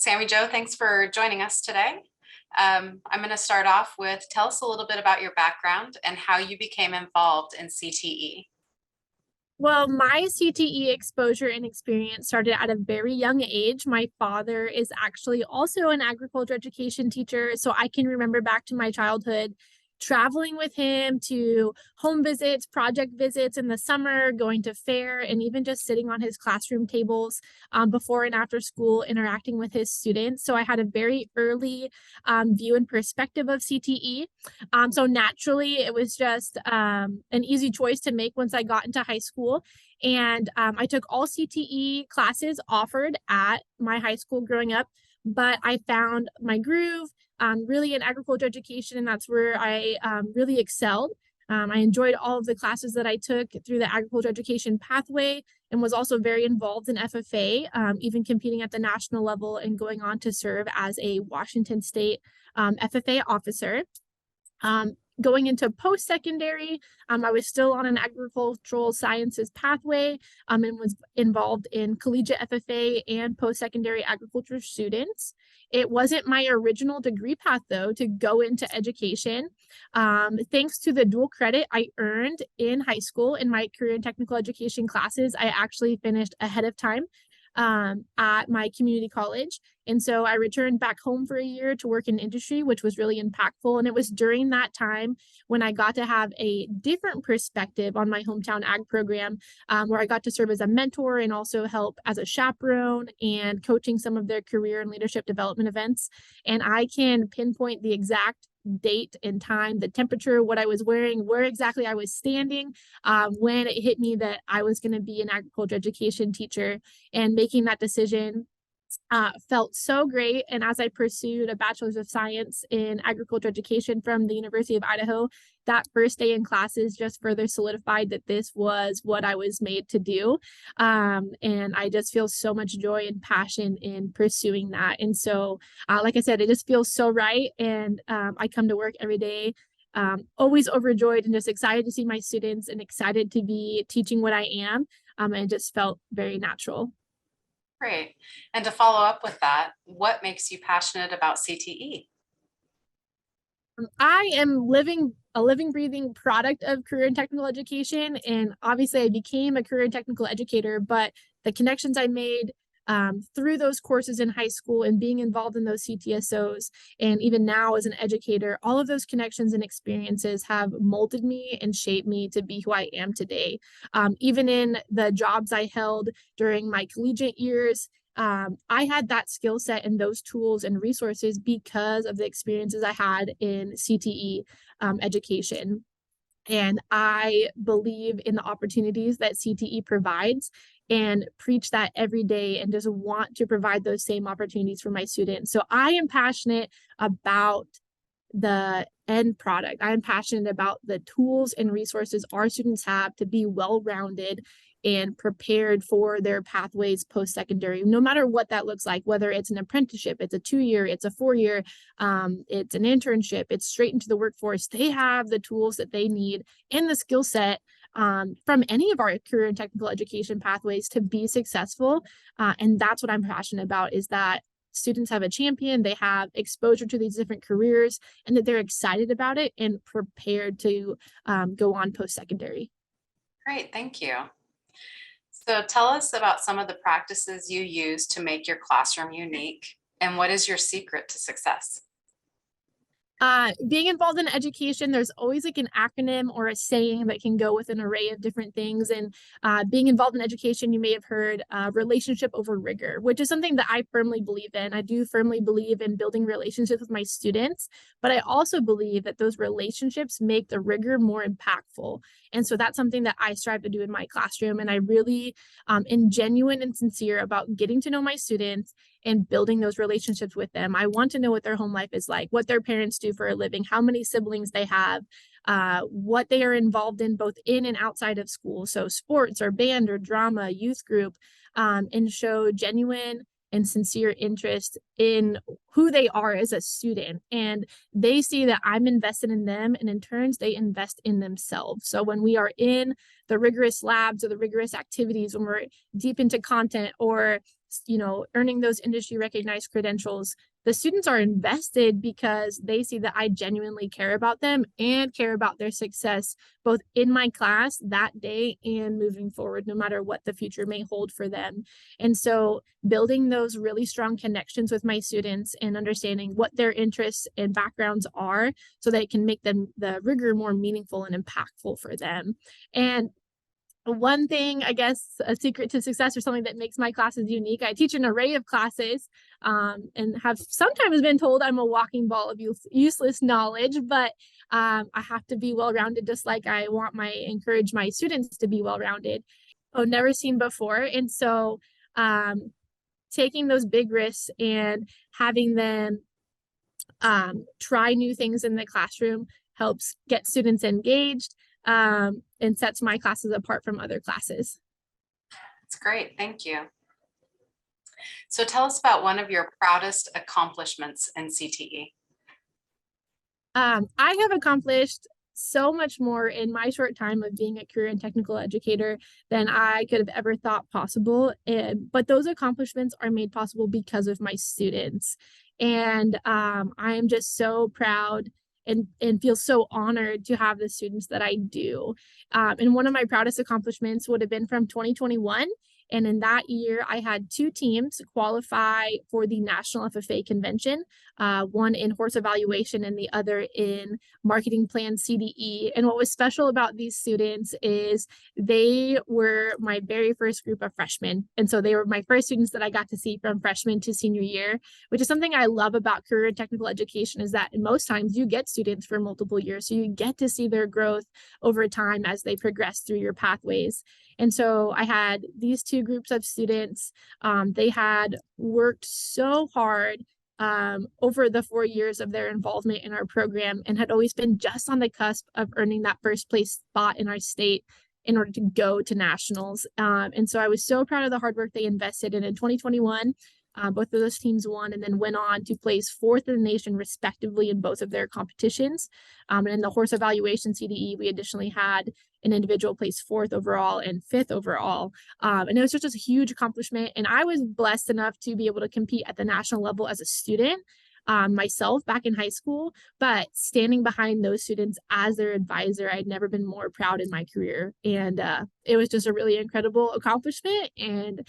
Sammy Joe, thanks for joining us today. I'm going to start off with tell us a little bit about your background and how you became involved in CTE. Well, my CTE exposure and experience started at a very young age. My father is actually also an agriculture education teacher, so I can remember back to my childhood traveling with him to home visits, project visits in the summer, going to fair, and even just sitting on his classroom tables before and after school, interacting with his students. So I had a very early view and perspective of CTE. So naturally, it was just an easy choice to make once I got into high school. And I took all CTE classes offered at my high school growing up, but I found my groove really in agriculture education, and that's where I really excelled. I enjoyed all of the classes that I took through the agriculture education pathway and was also very involved in FFA, even competing at the national level and going on to serve as a Washington State FFA officer. Going into post-secondary, I was still on an agricultural sciences pathway and was involved in collegiate FFA and post-secondary agriculture students. It wasn't my original degree path, though, to go into education. Thanks to the dual credit I earned in high school in my career and technical education classes, I actually finished ahead of time at my community college. And so I returned back home for a year to work in industry, which was really impactful. And it was during that time when I got to have a different perspective on my hometown ag program, where I got to serve as a mentor and also help as a chaperone and coaching some of their career and leadership development events. And I can pinpoint the exact date and time, the temperature, what I was wearing, where exactly I was standing when it hit me that I was going to be an agriculture education teacher. And making that decision felt so great. And as I pursued a bachelor's of science in agriculture education from the University of Idaho, that first day in classes just further solidified that this was what I was made to do. And I just feel so much joy and passion in pursuing that. And so, like I said, it just feels so right. And I come to work every day always overjoyed and just excited to see my students and excited to be teaching what I am. And it just felt very natural. Great. And to follow up with that, what makes you passionate about CTE? I am a living, breathing product of career and technical education. And obviously, I became a career and technical educator, but the connections I made through those courses in high school and being involved in those CTSOs, and even now as an educator, all of those connections and experiences have molded me and shaped me to be who I am today. Even in the jobs I held during my collegiate years, I had that skill set and those tools and resources because of the experiences I had in CTE education. And I believe in the opportunities that CTE provides and preach that every day and just want to provide those same opportunities for my students. So I am passionate about the end product. I am passionate about the tools and resources our students have to be well-rounded and prepared for their pathways post-secondary, no matter what that looks like, whether it's an apprenticeship, it's a 2-year, it's a 4-year, it's an internship, it's straight into the workforce. They have the tools that they need and the skill set from any of our career and technical education pathways to be successful. And that's what I'm passionate about, is that students have a champion, they have exposure to these different careers, and that they're excited about it and prepared to go on post-secondary. Great, thank you. So tell us about some of the practices you use to make your classroom unique, and what is your secret to success? Being involved in education, there's always like an acronym or a saying that can go with an array of different things. And being involved in education, you may have heard relationship over rigor, which is something that I firmly believe in. I do firmly believe in building relationships with my students, but I also believe that those relationships make the rigor more impactful. And so that's something that I strive to do in my classroom. And I really am genuine and sincere about getting to know my students and building those relationships with them. I want to know what their home life is like, what their parents do for a living, how many siblings they have, what they are involved in both in and outside of school. So sports or band or drama, youth group, and show genuine and sincere interest in who they are as a student. And they see that I'm invested in them, and in turns, they invest in themselves. So when we are in the rigorous labs or the rigorous activities, when we're deep into content or earning those industry recognized credentials, the students are invested because they see that I genuinely care about them and care about their success, both in my class that day and moving forward, no matter what the future may hold for them. And so building those really strong connections with my students and understanding what their interests and backgrounds are so that it can make the rigor more meaningful and impactful for them. And one thing, I guess, a secret to success or something that makes my classes unique, I teach an array of classes and have sometimes been told I'm a walking ball of useless knowledge, but I have to be well-rounded, just like I encourage my students to be well-rounded. I've never seen before. And so taking those big risks and having them try new things in the classroom helps get students engaged and sets my classes apart from other classes. That's great. Thank you. So tell us about one of your proudest accomplishments in CTE. I have accomplished so much more in my short time of being a career and technical educator than I could have ever thought possible. But those accomplishments are made possible because of my students. And I am just so proud and feel so honored to have the students that I do. And one of my proudest accomplishments would have been from 2021. And in that year, I had 2 teams qualify for the National FFA Convention, one in horse evaluation and the other in marketing plan CDE. And what was special about these students is they were my very first group of freshmen. And so they were my first students that I got to see from freshman to senior year, which is something I love about career and technical education, is that most times you get students for multiple years. So you get to see their growth over time as they progress through your pathways. And so I had these 2 groups of students. They had worked so hard over the 4 years of their involvement in our program and had always been just on the cusp of earning that first place spot in our state in order to go to nationals. And so I was so proud of the hard work they invested in 2021. Both of those teams won and then went on to place 4th in the nation respectively in both of their competitions. And in the horse evaluation CDE, we additionally had an individual place 4th overall and 5th overall. And it was just a huge accomplishment. And I was blessed enough to be able to compete at the national level as a student myself back in high school, but standing behind those students as their advisor, I'd never been more proud in my career. And it was just a really incredible accomplishment. And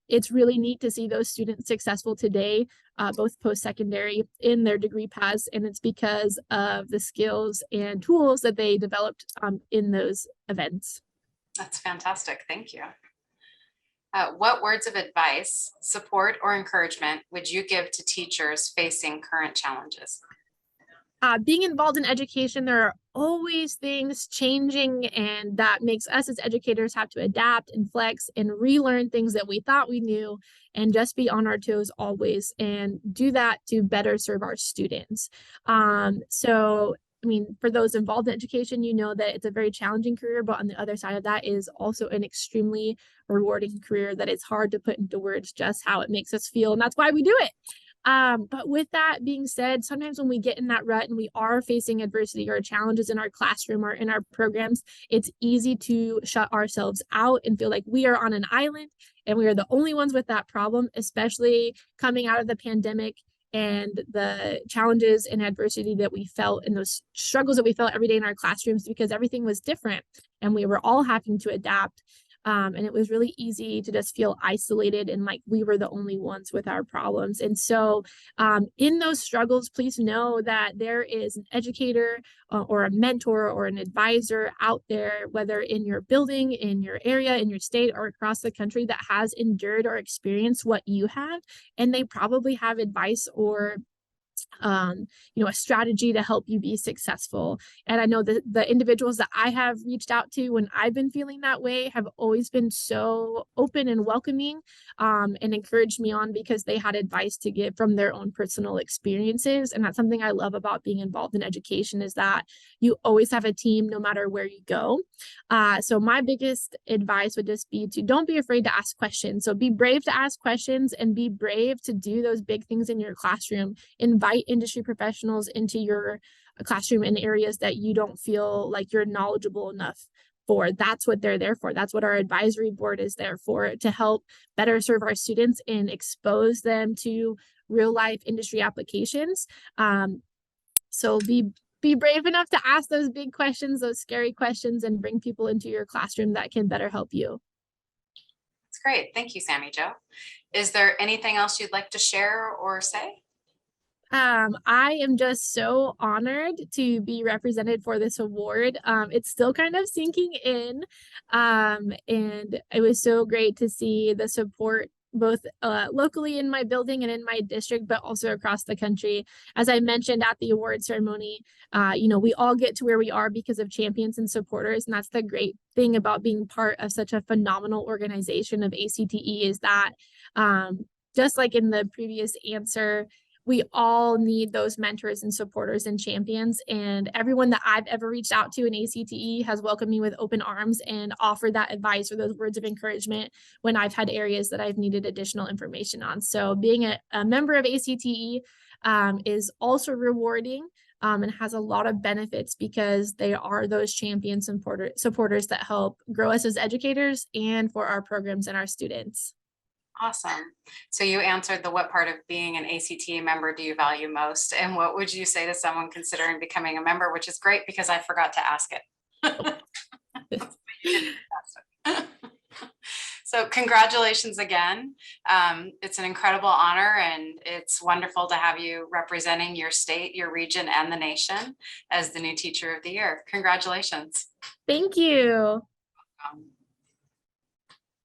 it's really neat to see those students successful today, both post-secondary in their degree paths. And it's because of the skills and tools that they developed in those events. That's fantastic. Thank you. What words of advice, support, or encouragement would you give to teachers facing current challenges? Being involved in education, there are always things changing, and that makes us as educators have to adapt and flex and relearn things that we thought we knew and just be on our toes always and do that to better serve our students. I mean, for those involved in education, you know that it's a very challenging career, but on the other side of that is also an extremely rewarding career that it's hard to put into words just how it makes us feel. And that's why we do it. But with that being said, sometimes when we get in that rut and we are facing adversity or challenges in our classroom or in our programs, it's easy to shut ourselves out and feel like we are on an island and we are the only ones with that problem, especially coming out of the pandemic and the challenges and adversity that we felt and those struggles that we felt every day in our classrooms because everything was different and we were all having to adapt. And it was really easy to just feel isolated and like we were the only ones with our problems. And so in those struggles, please know that there is an educator or a mentor or an advisor out there, whether in your building, in your area, in your state, or across the country that has endured or experienced what you have. And they probably have advice or a strategy to help you be successful. And I know that the individuals that I have reached out to when I've been feeling that way have always been so open and welcoming and encouraged me on because they had advice to give from their own personal experiences. And that's something I love about being involved in education is that you always have a team no matter where you go. So my biggest advice would just be to don't be afraid to ask questions. So be brave to ask questions and be brave to do those big things in your classroom. Invite industry professionals into your classroom in areas that you don't feel like you're knowledgeable enough for. That's what they're there for. That's what our advisory board is there for, to help better serve our students and expose them to real life industry applications. So be brave enough to ask those big questions, those scary questions, and bring people into your classroom that can better help you. That's great. Thank you, Sammy Jo. Is there anything else you'd like to share or say? I am just so honored to be represented for this award. It's still kind of sinking in. And it was so great to see the support both locally in my building and in my district, but also across the country. As I mentioned at the award ceremony, we all get to where we are because of champions and supporters. And that's the great thing about being part of such a phenomenal organization of ACTE, is that just like in the previous answer, we all need those mentors and supporters and champions. And everyone that I've ever reached out to in ACTE has welcomed me with open arms and offered that advice or those words of encouragement when I've had areas that I've needed additional information on. So being a member of ACTE is also rewarding and has a lot of benefits, because they are those champions and supporters that help grow us as educators and for our programs and our students. Awesome. So you answered the what part of being an ACTE member do you value most? And what would you say to someone considering becoming a member, which is great because I forgot to ask it. So congratulations again. It's an incredible honor, and it's wonderful to have you representing your state, your region, and the nation as the new Teacher of the Year. Congratulations. Thank you.